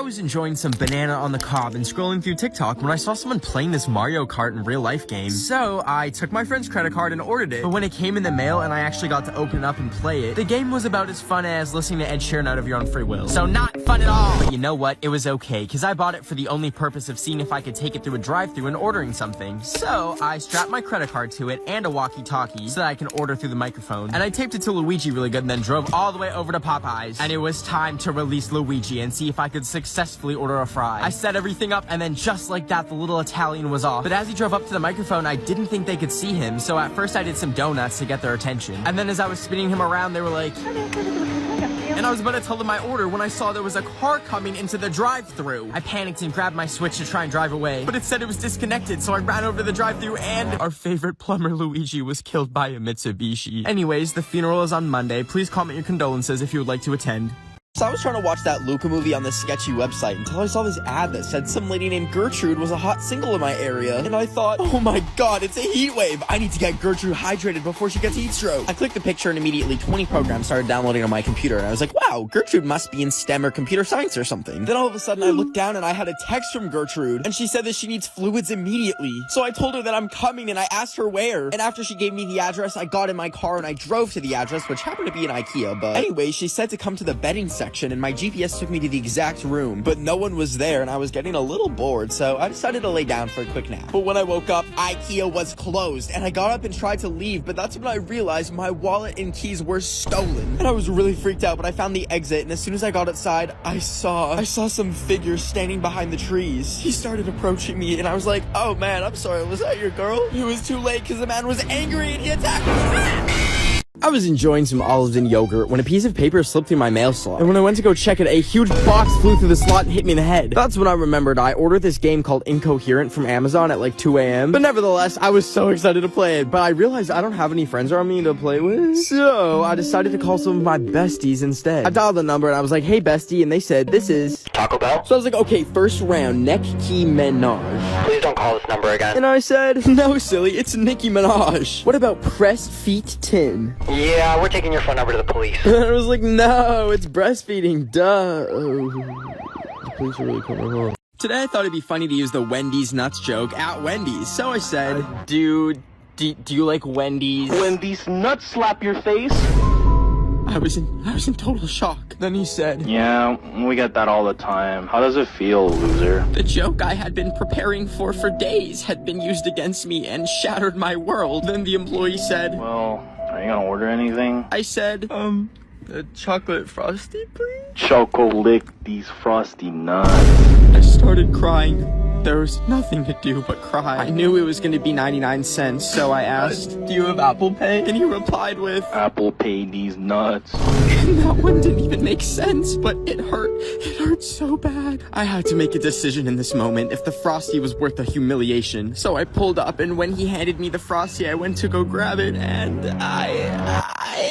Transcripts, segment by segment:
I was enjoying some banana on the cob and scrolling through TikTok when I saw someone playing this Mario Kart in real life game. So I took my friend's credit card and ordered it. But when it came in the mail and I actually got to open it up and play it, the game was about as fun as listening to Ed Sheeran out of your own free will. So not fun at all. But you know what? It was okay, because I bought it for the only purpose of seeing if I could take it through a drive-thru and ordering something. So I strapped my credit card to it and a walkie-talkie so that I can order through the microphone. And I taped it to Luigi really good and then drove all the way over to Popeyes. And it was time to release Luigi and see if I could successfully order a fry. I set everything up, and then just like that, the little Italian was off. But as he drove up to the microphone, I didn't think they could see him, so at first I did some donuts to get their attention. And then as I was spinning him around, they were like... And I was about to tell them my order when I saw there was a car coming into the drive-thru. I panicked and grabbed my Switch to try and drive away, but it said it was disconnected, so I ran over to the drive-thru and our favorite plumber Luigi was killed by a Mitsubishi. Anyways, the funeral is on Monday. Please comment your condolences if you would like to attend. So I was trying to watch that Luca movie on this sketchy website until I saw this ad that said some lady named Gertrude was a hot single in my area. And I thought, oh my god, it's a heat wave. I need to get Gertrude hydrated before she gets heat stroke. I clicked the picture and immediately 20 programs started downloading on my computer. And I was like, wow, Gertrude must be in STEM or computer science or something. Then all of a sudden I looked down and I had a text from Gertrude. And she said that she needs fluids immediately. So I told her that I'm coming and I asked her where. And after she gave me the address, I got in my car and I drove to the address, which happened to be an IKEA. But anyway, she said to come to the bedding section and my GPS took me to the exact room, but no one was there and I was getting a little bored, so I decided to lay down for a quick nap. But when I woke up, IKEA was closed and I got up and tried to leave, but that's when I realized my wallet and keys were stolen. And I was really freaked out, but I found the exit, and as soon as I got outside, I saw some figures standing behind the trees. He started approaching me and I was like, oh man, I'm sorry, was that your girl? It was too late because the man was angry and he attacked me. I was enjoying some olives and yogurt when a piece of paper slipped through my mail slot. And when I went to go check it, a huge box flew through the slot and hit me in the head. That's when I remembered I ordered this game called Incoherent from Amazon at like 2 a.m. But nevertheless, I was so excited to play it. But I realized I don't have any friends around me to play with. So I decided to call some of my besties instead. I dialed the number and I was like, hey bestie, and they said, this is Taco Bell? So I was like, okay, first round, neck key Minaj. Please don't call this number again. And I said, no silly, it's Nicki Minaj. What about pressed feet 10? Yeah, we're taking your phone number to the police. And I was like, no, it's breastfeeding, duh. Oh, the police are really coming home. Today I thought it'd be funny to use the Wendy's nuts joke at Wendy's. So I said, do you like Wendy's? Wendy's nuts slap your face? I was in total shock. Then he said, Yeah, we get that all the time. How does it feel, loser? the joke I had been preparing for days had been used against me and shattered my world. Then the employee said, Well, are you gonna order anything? I said, a chocolate frosty, please? Choco lick these frosty nuts. I started crying. There was nothing to do but cry. I knew it was going to be 99 cents, so I asked, do you have Apple Pay? And he replied with, Apple Pay these nuts. and that one didn't even make sense, but it hurt. It hurt so bad. I had to make a decision in this moment if the frosty was worth the humiliation. So I pulled up, and when he handed me the frosty, I went to go grab it, and I...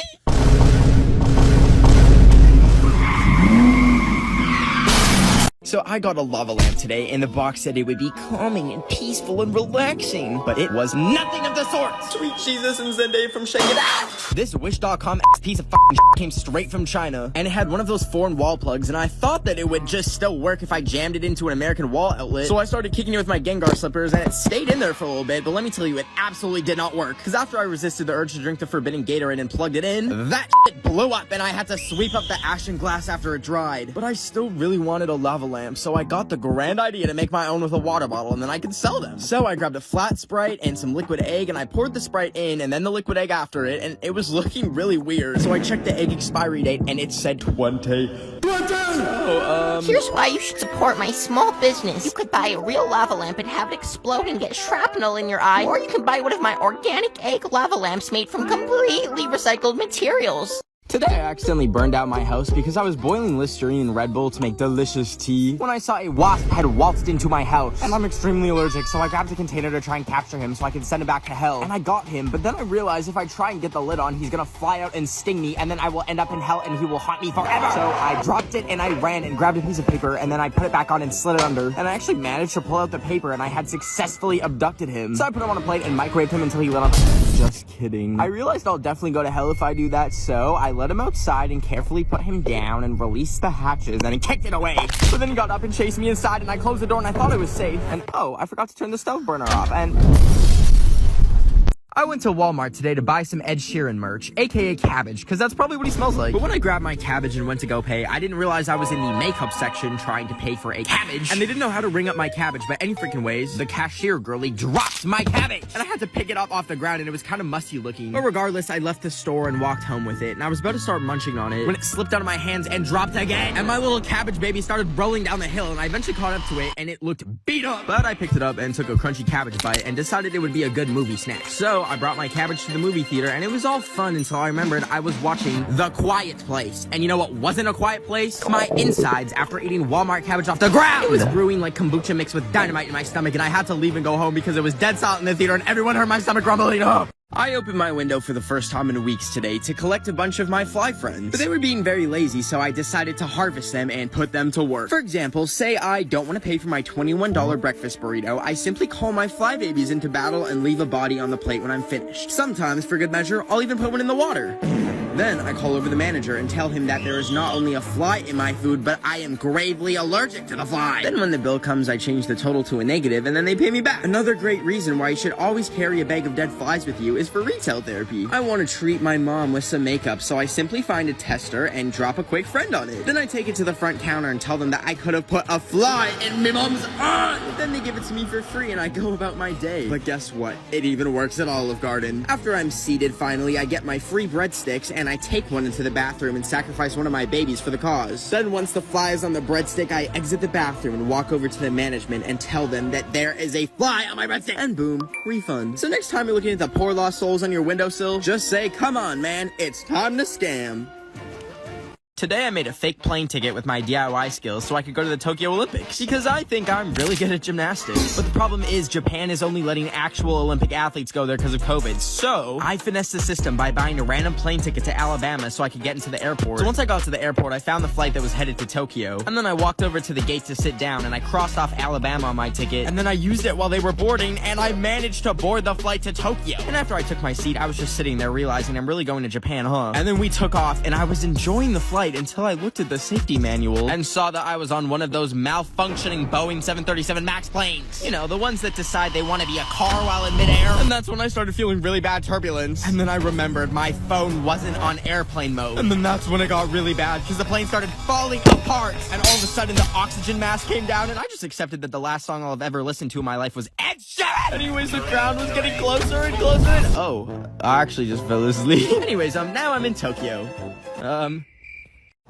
So I got a lava lamp today, and the box said it would be calming and peaceful and relaxing, but it was nothing of the sort. Sweet Jesus and Zendaya from Shake It Out. This Wish.com piece of f***ing came straight from China, and it had one of those foreign wall plugs, and I thought that it would just still work if I jammed it into an American wall outlet. So I started kicking it with my Gengar slippers, and it stayed in there for a little bit, but let me tell you, it absolutely did not work. Because after I resisted the urge to drink the forbidden Gatorade and plugged it in, that shit blew up, and I had to sweep up the ashen glass after it dried. But I still really wanted a lava lamp, so I got the grand idea to make my own with a water bottle, and then I could sell them. So I grabbed a flat Sprite and some liquid egg, and I poured the Sprite in and then the liquid egg after it, and it was looking really weird. So I checked the egg expiry date and it said 20. Here's why you should support my small business. You could buy a real lava lamp and have it explode and get shrapnel in your eye, or you can buy one of my organic egg lava lamps made from completely recycled materials. Today I accidentally burned out my house because I was boiling Listerine and Red Bull to make delicious tea when I saw a wasp had waltzed into my house. And I'm extremely allergic, so I grabbed a container to try and capture him so I could send him back to hell. And I got him, but then I realized if I try and get the lid on, he's gonna fly out and sting me, and then I will end up in hell and he will haunt me forever. So I dropped it and I ran and grabbed a piece of paper, and then I put it back on and slid it under. And I actually managed to pull out the paper, and I had successfully abducted him. So I put him on a plate and microwaved him until he lit on. Just kidding. I realized I'll definitely go to hell if I do that, so I led him outside and carefully put him down and released the hatches, and he kicked it away. But then he got up and chased me inside, and I closed the door and I thought I was safe. And oh, I forgot to turn the stove burner off, and I went to Walmart today to buy some Ed Sheeran merch, aka cabbage, because that's probably what he smells like. But when I grabbed my cabbage and went to go pay, I didn't realize I was in the makeup section trying to pay for a cabbage, and they didn't know how to ring up my cabbage by any freaking ways. The cashier girlie dropped my cabbage, and I had to pick it up off the ground, and it was kind of musty looking. But regardless, I left the store and walked home with it, and I was about to start munching on it when it slipped out of my hands and dropped again, and my little cabbage baby started rolling down the hill, and I eventually caught up to it, and it looked beat up. But I picked it up and took a crunchy cabbage bite and decided it would be a good movie snack. So I brought my cabbage to the movie theater, and it was all fun until I remembered I was watching The Quiet Place. And you know what wasn't a quiet place? My insides after eating Walmart cabbage off the ground. It was brewing like kombucha mixed with dynamite in my stomach, and I had to leave and go home because it was dead silent in the theater and everyone heard my stomach rumbling. I opened my window for the first time in weeks today to collect a bunch of my fly friends. But they were being very lazy, so I decided to harvest them and put them to work. For example, say I don't want to pay for my $21 breakfast burrito, I simply call my fly babies into battle and leave a body on the plate when I'm finished. Sometimes, for good measure, I'll even put one in the water. Then I call over the manager and tell him that there is not only a fly in my food, but I am gravely allergic to the fly. Then when the bill comes, I change the total to a negative, and then they pay me back. Another great reason why you should always carry a bag of dead flies with you is for retail therapy. I want to treat my mom with some makeup, so I simply find a tester and drop a quick friend on it. Then I take it to the front counter and tell them that I could have put a fly in my mom's eye. Then they give it to me for free and I go about my day. But guess what? It even works at Olive Garden. After I'm seated, finally, I get my free breadsticks and I take one into the bathroom and sacrifice one of my babies for the cause. Then once the fly is on the breadstick, I exit the bathroom and walk over to the management and tell them that there is a fly on my breadstick. And boom, refund. So next time you're looking at the poor lost souls on your windowsill, just say, come on, man, it's time to scam. Today I made a fake plane ticket with my DIY skills so I could go to the Tokyo Olympics, because I think I'm really good at gymnastics. But the problem is Japan is only letting actual Olympic athletes go there because of COVID. So I finessed the system by buying a random plane ticket to Alabama so I could get into the airport. So once I got to the airport, I found the flight that was headed to Tokyo. And then I walked over to the gate to sit down and I crossed off Alabama on my ticket. And then I used it while they were boarding and I managed to board the flight to Tokyo. And after I took my seat, I was just sitting there realizing I'm really going to Japan, huh? And then we took off and I was enjoying the flight until I looked at the safety manual and saw that I was on one of those malfunctioning Boeing 737 MAX planes. You know, the ones that decide they want to be a car while in midair. And that's when I started feeling really bad turbulence. And then I remembered my phone wasn't on airplane mode. And then that's when it got really bad because the plane started falling apart. And all of a sudden the oxygen mask came down and I just accepted that the last song I'll have ever listened to in my life was Ed Sheeran. Anyways, the ground was getting closer and closer and oh, I actually just fell asleep. Anyways, now I'm in Tokyo.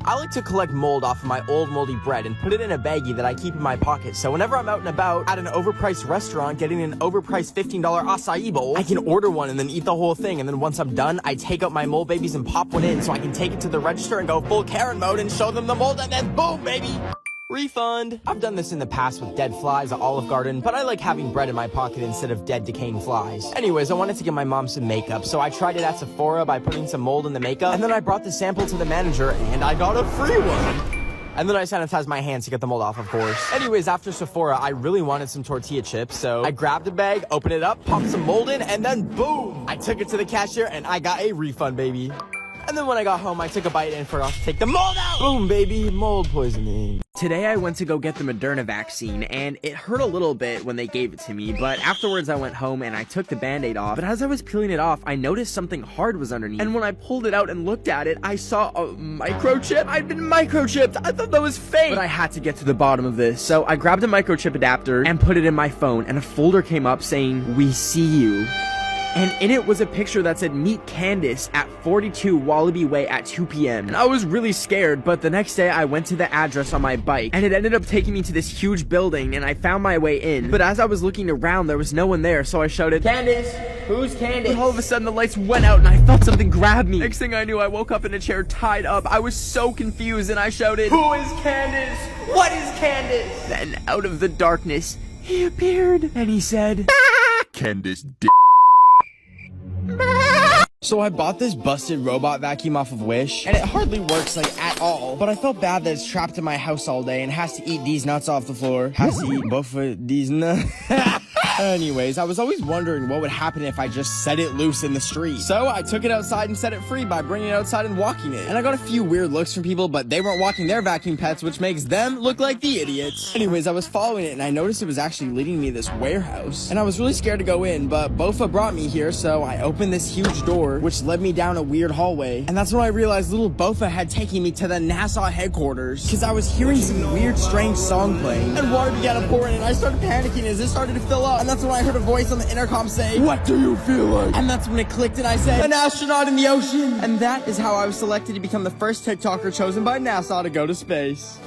I like to collect mold off of my old moldy bread and put it in a baggie that I keep in my pocket, so whenever I'm out and about at an overpriced restaurant getting an overpriced $15 acai bowl, I can order one and then eat the whole thing, and then once I'm done, I take out my mold babies and pop one in so I can take it to the register and go full Karen mode and show them the mold, and then boom, baby! Refund. I've done this in the past with dead flies at Olive Garden, but I like having bread in my pocket instead of dead decaying flies. Anyways, I wanted to give my mom some makeup, so I tried it at Sephora by putting some mold in the makeup, and then I brought the sample to the manager, and I got a free one. And then I sanitized my hands to get the mold off, of course. Anyways, after Sephora, I really wanted some tortilla chips, so I grabbed a bag, opened it up, popped some mold in, and then boom! I took it to the cashier, and I got a refund, baby. And then when I got home, I took a bite and forgot to take the mold out! Boom, baby, mold poisoning. Today I went to go get the Moderna vaccine, and it hurt a little bit when they gave it to me, but afterwards I went home and I took the band-aid off, but as I was peeling it off, I noticed something hard was underneath, and when I pulled it out and looked at it, I saw a microchip. I'd been microchipped. I thought that was fake, but I had to get to the bottom of this, so I grabbed a microchip adapter and put it in my phone, and a folder came up saying, "We see you." And in it was a picture that said, "Meet Candace at 42 Wallaby Way at 2 p.m. And I was really scared, but the next day I went to the address on my bike, and it ended up taking me to this huge building, and I found my way in. But as I was looking around, there was no one there, so I shouted, "Candace! Who's Candace?" But all of a sudden the lights went out, and I felt something grab me. Next thing I knew, I woke up in a chair tied up. I was so confused, and I shouted, "Who is Candace? What is Candace?" Then out of the darkness, he appeared, and he said, Candace So I bought this busted robot vacuum off of Wish, and it hardly works like at all. But I felt bad that it's trapped in my house all day and has to eat these nuts off the floor. Has to eat both of these nuts. Anyways, I was always wondering what would happen if I just set it loose in the street. So I took it outside and set it free by bringing it outside and walking it. And I got a few weird looks from people, but they weren't walking their vacuum pets, which makes them look like the idiots. Anyways, I was following it and I noticed it was actually leading me to this warehouse. And I was really scared to go in, but Bofa brought me here, so I opened this huge door, which led me down a weird hallway. And that's when I realized little Bofa had taken me to the NASA headquarters, because I was hearing some weird, strange song playing. And water began to pour in, and I started panicking as it started to fill up. And that's when I heard a voice on the intercom say, "What do you feel like?" And that's when it clicked and I said, "An astronaut in the ocean." And that is how I was selected to become the first TikToker chosen by NASA to go to space.